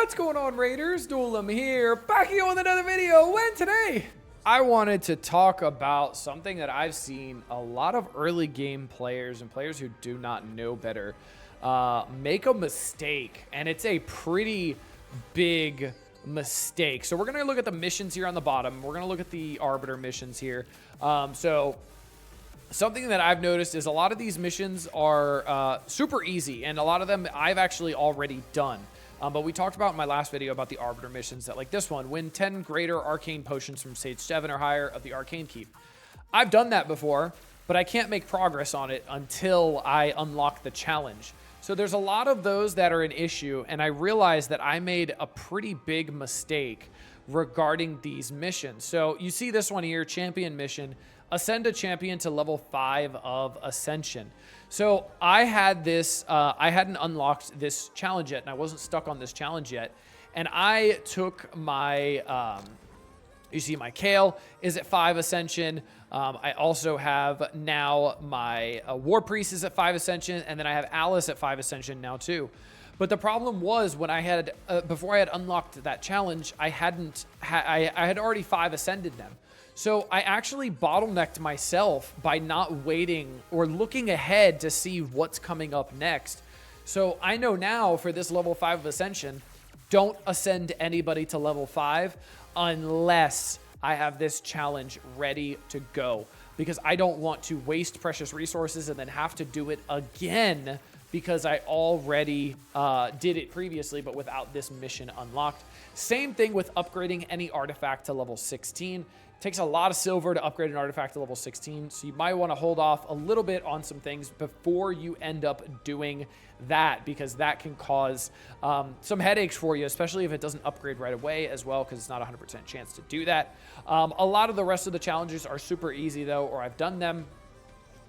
What's going on, Raiders? Duelim here, back again with another video. And today, I wanted to talk about something that I've seen a lot of early game players and players who do not know better make a mistake, and it's a pretty big mistake. So we're going to look at the missions here on the bottom. We're going to look at the Arbiter missions here. Something that I've noticed is a lot of these missions are super easy, and a lot of them I've actually already done. But we talked about in my last video about the Arbiter missions, that like this one, win 10 greater arcane potions from stage 7 or higher of the Arcane Keep. I've done that before, but I can't make progress on it until I unlock the challenge. So there's a lot of those that are an issue, and I realized that I made a pretty big mistake regarding these missions. So you see this one here, champion mission, ascend a champion to level 5 of Ascension. So I had this, I hadn't unlocked this challenge yet, and I wasn't stuck on this challenge yet. And I took my, you see my Kale is at 5 Ascension. I also have now my War Priest is at 5 Ascension, and then I have Alice at 5 Ascension now too. But the problem was when I had, before I had unlocked that challenge, I had already 5 ascended them. So I actually bottlenecked myself by not waiting or looking ahead to see what's coming up next. So I know now for this level 5 of Ascension, don't ascend anybody to level 5 unless I have this challenge ready to go, because I don't want to waste precious resources and then have to do it again because I already did it previously, but without this mission unlocked. Same thing with upgrading any artifact to level 16. It takes a lot of silver to upgrade an artifact to level 16, so you might want to hold off a little bit on some things before you end up doing that, because that can cause some headaches for you, especially if it doesn't upgrade right away as well, because it's not a 100% chance to do that. A lot of the rest of the challenges are super easy though, or I've done them.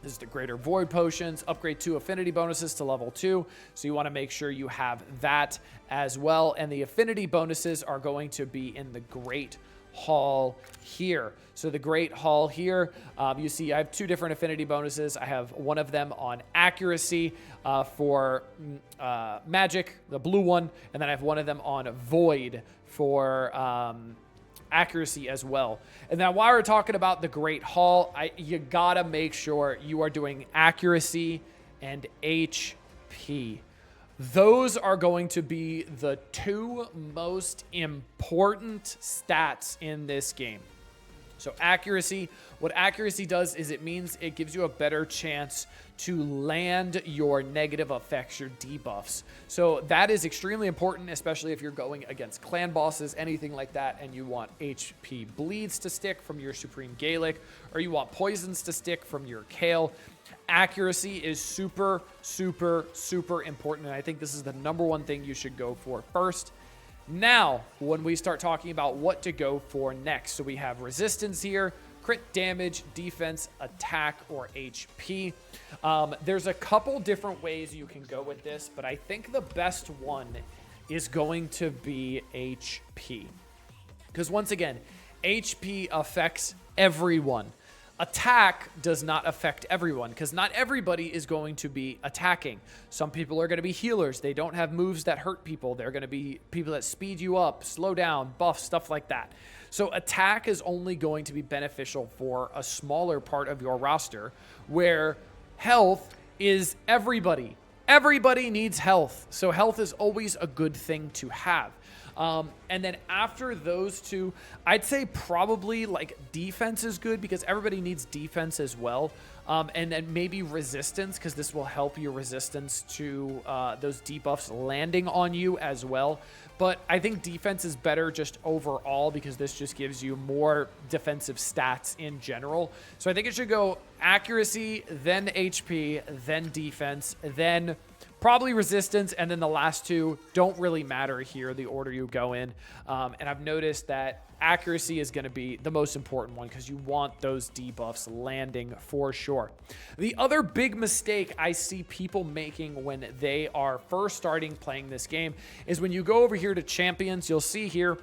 This is the Greater Void Potions, upgrade 2 affinity bonuses to level 2. So you want to make sure you have that as well. And the affinity bonuses are going to be in the Great Hall here. So the Great Hall here, you see I have 2 different affinity bonuses. I have one of them on accuracy for magic, the blue one, and then I have one of them on void for accuracy as well. And now while we're talking about the Great Hall, you gotta make sure you are doing accuracy and HP. Those are going to be the 2 most important stats in this game. So accuracy, what accuracy does is it means it gives you a better chance to land your negative effects, your debuffs. So that is extremely important, especially if you're going against clan bosses, anything like that, and you want HP bleeds to stick from your Supreme Gaelic, or you want poisons to stick from your Kale. Accuracy is super, super, super important, and I think this is the #1 thing you should go for first. Now, when we start talking about what to go for next, so we have resistance here, crit damage, defense, attack, or HP. There's a couple different ways you can go with this, but I think the best one is going to be HP. Because once again, HP affects everyone. Attack does not affect everyone, because not everybody is going to be attacking. Some people are going to be healers. They don't have moves that hurt people. They're going to be people that speed you up, slow down, buff, stuff like that. So attack is only going to be beneficial for a smaller part of your roster, where health is everybody. Everybody needs health. So health is always a good thing to have. And then after those 2, I'd say probably like defense is good, because everybody needs defense as well. And then maybe resistance, because this will help your resistance to those debuffs landing on you as well. But I think defense is better just overall, because this just gives you more defensive stats in general. So I think it should go accuracy, then HP, then defense, then probably resistance, and then the last 2 don't really matter here, the order you go in. And I've noticed that accuracy is going to be the most important one, because you want those debuffs landing for sure. The other big mistake I see people making when they are first starting playing this game is when you go over here to champions, you'll see here,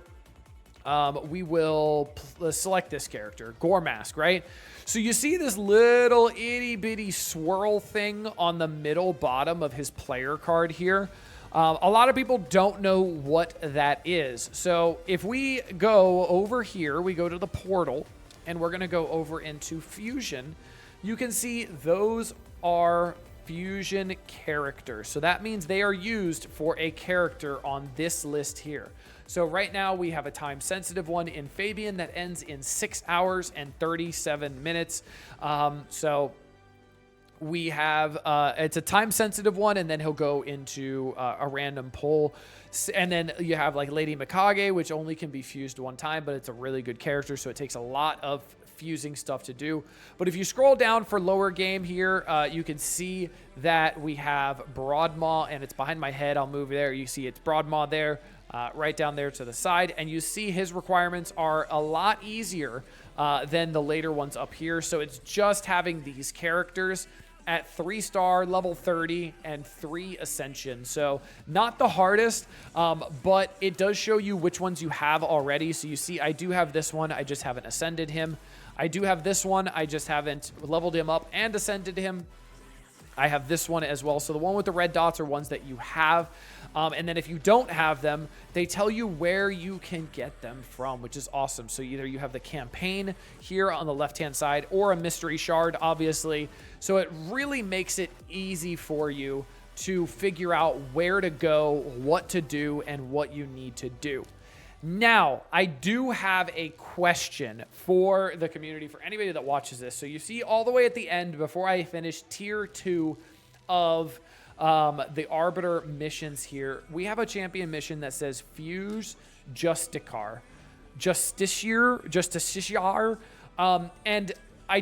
we will select this character, Gore Mask, right? So you see this little itty bitty swirl thing on the middle bottom of his player card here. A lot of people don't know what that is. So if we go over here, we go to the portal, and we're going to go over into Fusion. You can see those are Fusion characters. So that means they are used for a character on this list here. So right now we have a time-sensitive one in Fabian that ends in 6 hours and 37 minutes. So we have, it's a time-sensitive one, and then he'll go into a random poll. And then you have like Lady Mikage, which only can be fused one time, but it's a really good character, so it takes a lot of fusing stuff to do. But if you scroll down for lower game here, you can see that we have Broadmaw, and it's behind my head. I'll move there. You see it's Broadmaw there, right down there to the side, and you see his requirements are a lot easier than the later ones up here. So it's just having these characters at 3-star, level 30, and 3 ascension. So not the hardest, but it does show you which ones you have already. So you see I do have this one. I just haven't ascended him. I do have this one. I just haven't leveled him up and ascended him. I have this one as well. So the one with the red dots are ones that you have. And then if you don't have them, they tell you where you can get them from, which is awesome. So either you have the campaign here on the left-hand side or a mystery shard, obviously. So it really makes it easy for you to figure out where to go, what to do, and what you need to do. Now, I do have a question for the community, for anybody that watches this. So you see all the way at the end, before I finish tier 2 of the Arbiter missions here, we have a champion mission that says Fuse Justiciar. And I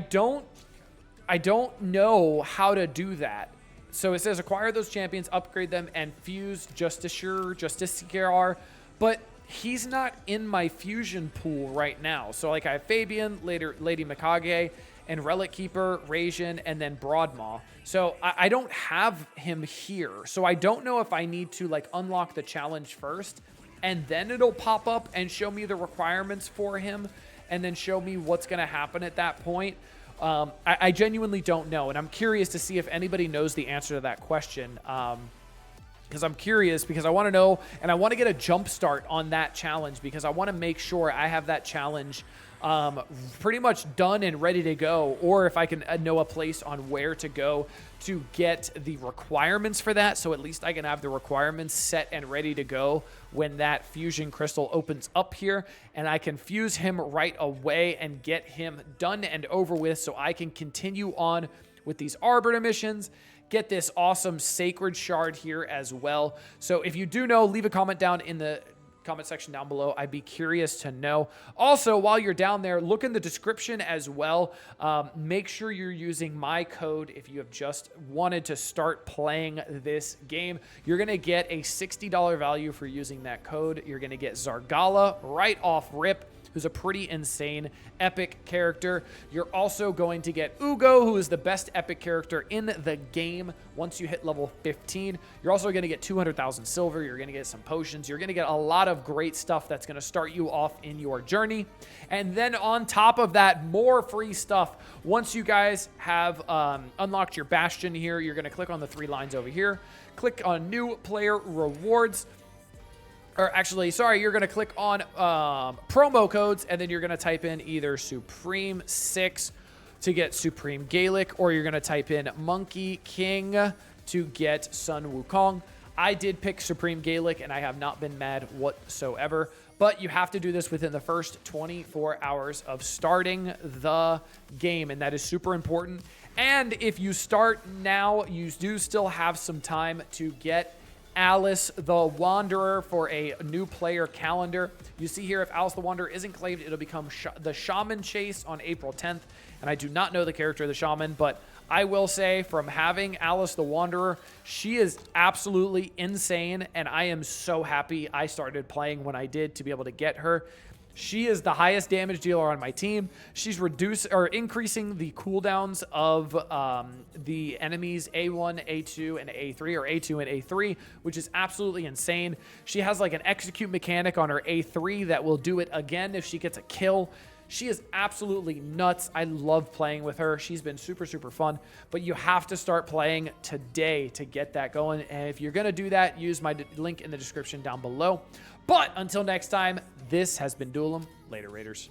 don't know how to do that. So it says acquire those champions, upgrade them, and fuse Justiciar, but he's not in my fusion pool right now. So like I have Fabian, later Lady Mikage, and Relic Keeper, Raijin, and then Broadmaw. So I don't have him here. So I don't know if I need to like unlock the challenge first, and then it'll pop up and show me the requirements for him, and then show me what's going to happen at that point. I genuinely don't know, and I'm curious to see if anybody knows the answer to that question. Because I'm curious, because I want to know, and I want to get a jump start on that challenge, because I want to make sure I have that challenge pretty much done and ready to go, or if I can know a place on where to go to get the requirements for that, so at least I can have the requirements set and ready to go when that fusion crystal opens up here, and I can fuse him right away and get him done and over with, so I can continue on with these Arbiter missions, get this awesome Sacred Shard here as well. So if you do know, leave a comment down in the comment section down below. I'd be curious to know. Also, while you're down there, look in the description as well. Make sure you're using my code if you have just wanted to start playing this game. You're going to get a $60 value for using that code. You're going to get Zargala right off rip, who's a pretty insane epic character. You're also going to get Ugo, who is the best epic character in the game once you hit level 15. You're also going to get 200,000 silver. You're going to get some potions. You're going to get a lot of great stuff that's going to start you off in your journey. And then on top of that, more free stuff. Once you guys have unlocked your Bastion here, you're going to click on the 3 lines over here. Click on New Player Rewards. Or actually, sorry, you're going to click on promo codes, and then you're going to type in either Supreme 6 to get Supreme Gaelic, or you're going to type in Monkey King to get Sun Wukong. I did pick Supreme Gaelic, and I have not been mad whatsoever, but you have to do this within the first 24 hours of starting the game, and that is super important. And if you start now, you do still have some time to get Alice the Wanderer for a new player calendar. You see here, if Alice the Wanderer isn't claimed, it'll become the Shaman Chase on April 10th. And I do not know the character of the Shaman, but I will say from having Alice the Wanderer, she is absolutely insane. And I am so happy I started playing when I did to be able to get her. She is the highest damage dealer on my team. She's increasing the cooldowns of the enemies A1, A2, and A3, or A2 and A3, which is absolutely insane. She has like an execute mechanic on her A3 that will do it again if she gets a kill. She is absolutely nuts. I love playing with her. She's been super, super fun, but you have to start playing today to get that going. And if you're going to do that, use my link in the description down below. But until next time, this has been Duel 'em. Later, Raiders.